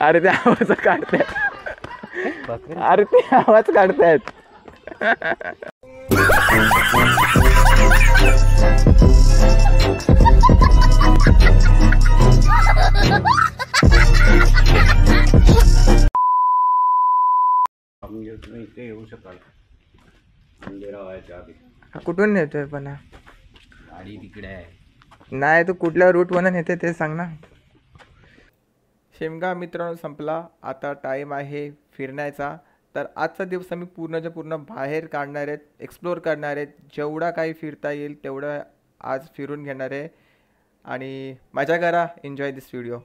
अरे ते आवाज काढतायत. अरे ते आवाज काढतायत. इथे येऊ शकाल अंधेरा व्हायच्या आधी. कुठून नेतोय पण गाडी तिकडे आहे. नाही तू कुठल्या रूटवरून नेते ते सांग ना. शिमगा मित्रांनो संपला. आता टाईम आहे फिरण्याचा. तर आजचा दिवस आम्ही पूर्णच्या पूर्ण बाहेर काढणार आहेत, एक्सप्लोअर करणार आहेत. जेवढा काही फिरता येईल तेवढं आज फिरून घेणार आहे. आणि मजा करा, एन्जॉय दिस व्हिडिओ.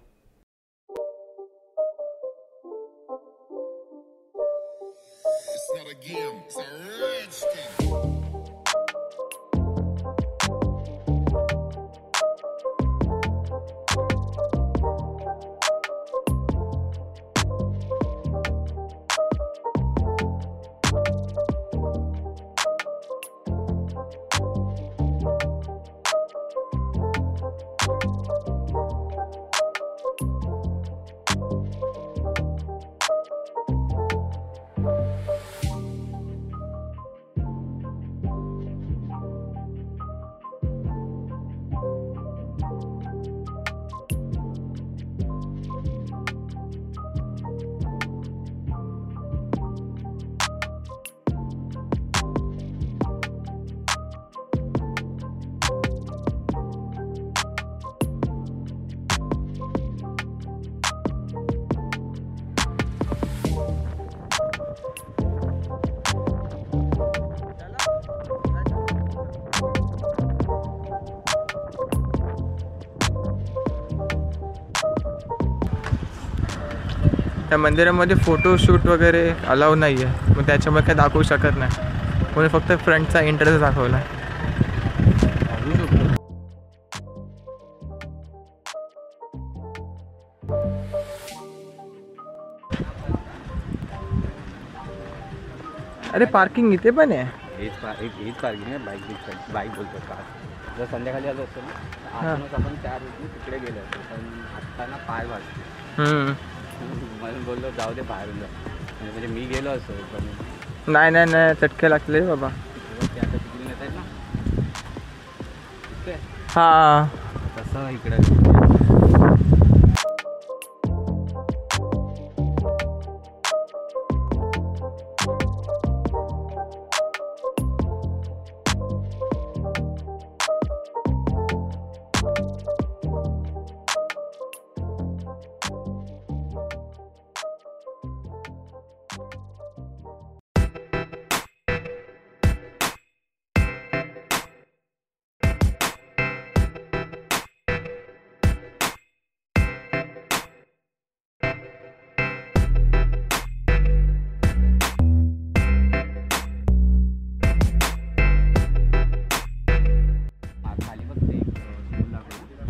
त्या मंदिरामध्ये फोटोशूट वगैरे अलाव नाही आहे, मग त्याच्यामुळे काही दाखवू शकत नाही. म्हणून फक्त फ्रंटचा इंटरेस्ट दाखवला. अरे पार्किंग इथे पण आहे. हेच पार्किंग आहे. बाईक बोलतो कार. जर संध्याकाळी आलो असतो ना आपण त्या रूटने तिकडे गेलो असतो, पण आत्ता ना पाय वाजतो. म्हणून बोललो जाऊ दे बाहेरून जा. म्हणजे मी गेलो असतो पण नाही चटके लागले बाबा. ते आता तिकडून येत आहेत ना. हां तसं इकडे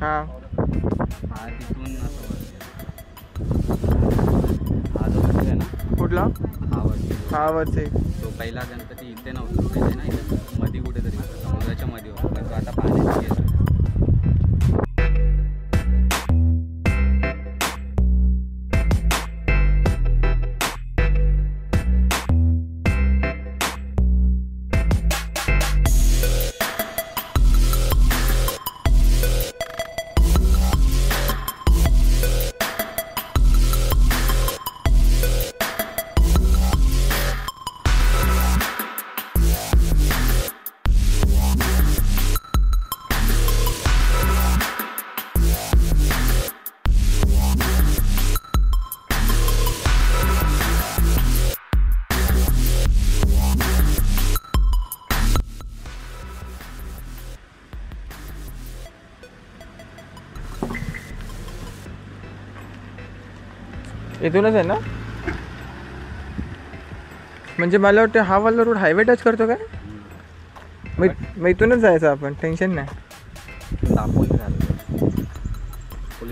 हां हा तिथून असं हा जो मंदिर आहे ना कुठला हा वरचे तो पहिला गणपती इथे नव्हता. पहिले ना इथे मध्ये कुठेतरी समुद्राच्या मध्ये होता, पण तो आता पाण्यात येतो. इथूनच आहे ना. म्हणजे मला वाटतं हा वाला रोड हायवे टच करतो काय. मग इथूनच जायचं आपण, टेन्शन नाही. दापोली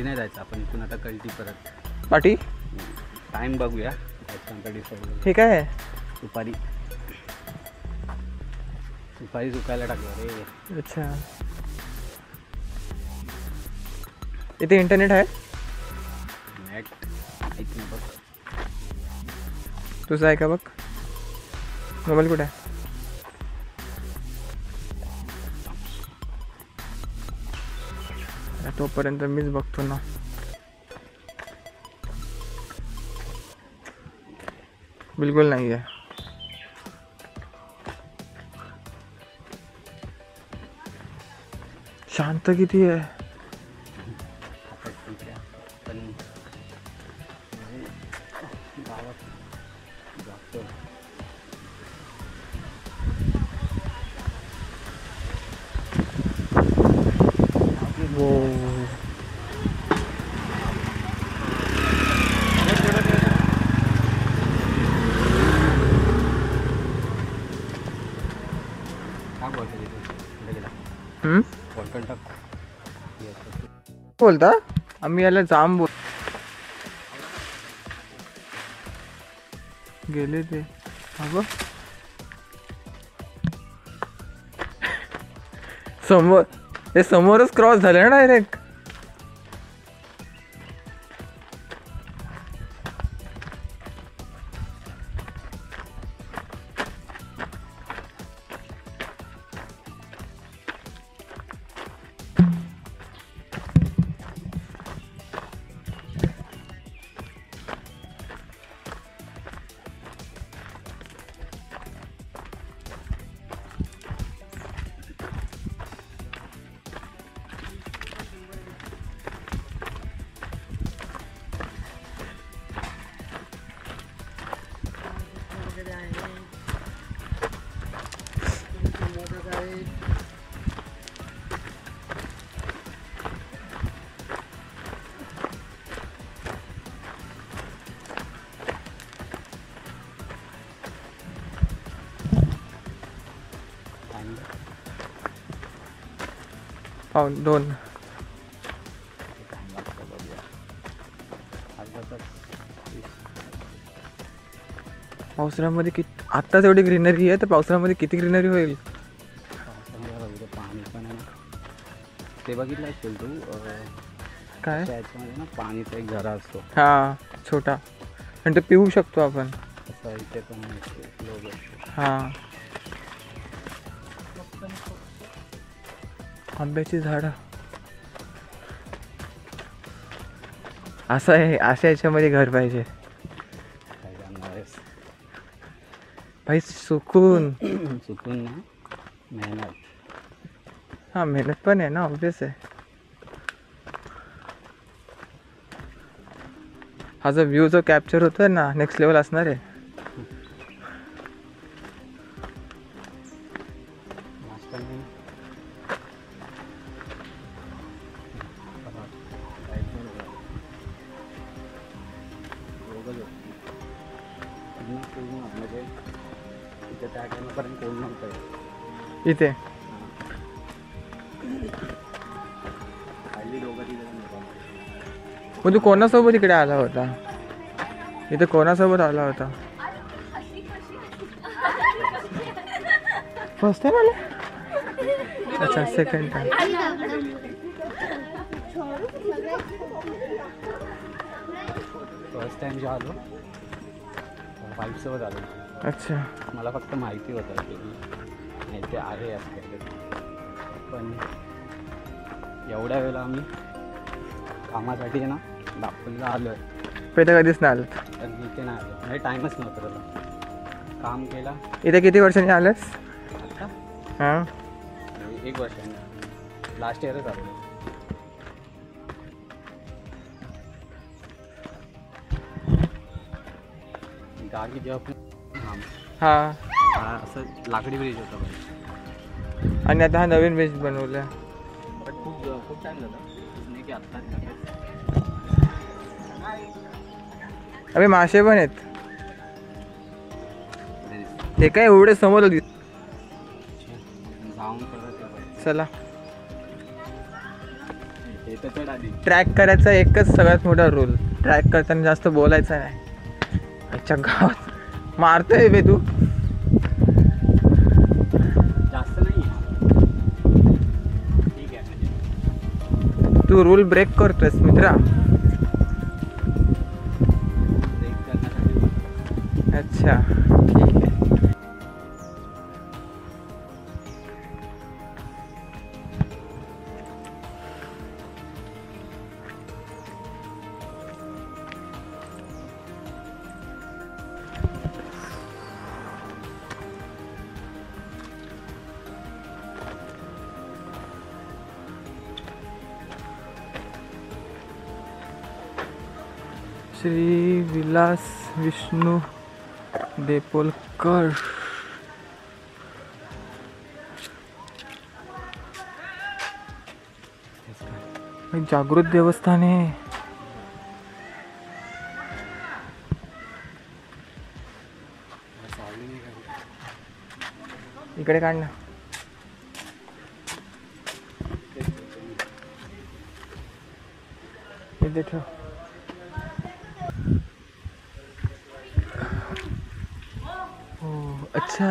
नाही जायचं आपण इथून. आता कळती परत पाठी टाइम बघूया. हे काय आहे. सुपारी सुकायला टाकलं रे. अच्छा इथे इंटरनेट आहे? नेट ऐक ना बघ. तुझं आहे का बघ. मोबाईल कुठे आहे? तोपर्यंत मीच बघतो ना. बिलकुल नाही आहे. शांत किती आहे. आता ठीक आहे पण गावात जातो. काय बोलतो तिथे गेला बॉटल टाक. बोलता आम्ही याला जाम बोल गेले ते. अगं समोर ते समोरच क्रॉस झाले ना डायरेक्ट. पाऊन 2 पावसाळ्यामध्ये किती आत्ताच एवढी ग्रीनरी आहे तर पावसाळ्यामध्ये किती ग्रीनरी होईल. पाणी पण आहे ना ते बघितलं असेल तू. काय त्याच्यामध्ये ना पाणीचा एक झरा असतो. हा छोटा आणि ते पिऊ शकतो आपण. असं इथे पण लोक. हा आंब्याची झाडं असं आहे. अशा याच्यामध्ये घर पाहिजे काय जाणार आहेस भाई. सुकून चुकून ना मेहनत. हा मेहनत पण आहे ना ऑब्वियस आहे. हा जो व्ह्यू जो कॅप्चर होतोय ना नेक्स्ट लेवल असणार आहे. इथे मग तू कोणासोबत इकडे आला होता? इथे कोणासोबत आला होता? फर्स्ट टाइम आला? अच्छा सेकंड टाइम. फर्स्ट टाइम जेव्हा आलो वाईफसोबत आलो. अच्छा मला फक्त माहिती होतं की नाही ते आहे असं काहीतरी. पण एवढ्या वेळेला आम्ही कामासाठी आहे ना दापोलीला आलो आहे. पहिलं कधीच नाही आलं तर इथे नाही आलो म्हणजे टाईमच नव्हतं त्याला. काम केला. इथे किती वर्षांनी आलंस? आता हां 1 वर्षाने लास्ट इयरच आलो. गावी जेव्हा हां असं लाकडी ब्रिज होता पाहिजे. आणि आता हा नवीन ब्रिज बनवला. बट खूप टाईम झाला नाही की आत्ता. अबे मासे पण आहेत. ते काय एवढे समोर होती. जाऊन करत चला हे तर चढ आधी. ट्रॅक करायचा एकच सगळ्यात मोठा रूल. ट्रॅक करताना जास्त बोलायचं नाही. अच्छा गावात मारतोय बे तू. जास्त नाही ठीक आहे. तू तू रूल ब्रेक करतोयस मित्रा. ब्रेक करण्यासाठी अच्छा ठीक आहे. श्री विलास विष्णू देपोलकर. जागृत देवस्थान आहे. इकडे काढ ना. इथे ठेव. अच्छा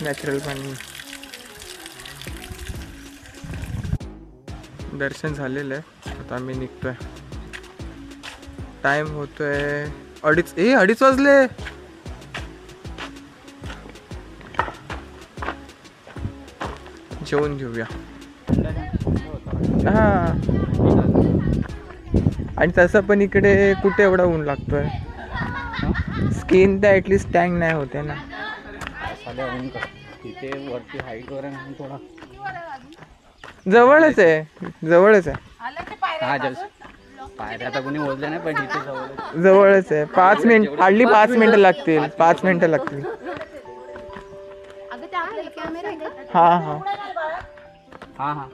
नॅचरल पाणी. दर्शन झालेलं आहे. आता आम्ही निघतोय. टाइम होतोय 2:30 वाजले. जेवून घेऊया. हा आणि तसं पण इकडे कुठे एवढा ऊन लागतोय. स्किन तर ॲटलिस्ट टँग नाही होते ना. तिथे वरती हाईटवर आहे म्हणून थोडा जवळच आहे. हा पायऱ्या आता कोणी बोलले नाही पण इथे जवळच आहे. 5 मिनिट हार्डली 5 मिनिटं लागतील. 5 मिनिटं लागतील. हा हा हा हा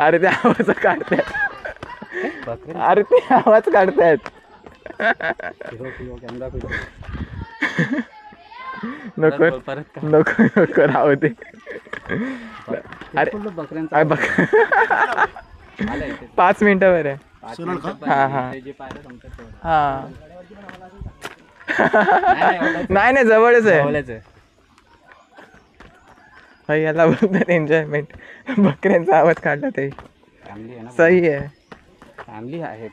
अरे ते आवाज काढतायत. अरे ते आवाज काढतायत. नको नको नको राहू दे. अरे 5 मिनिटावर आहे. हा हा हा नाही नाही जवळच आहे. याला बोलतात एन्जॉयमेंट. बकऱ्यांचा आवाज काढला ते सही आहे. फॅमिली आहेत.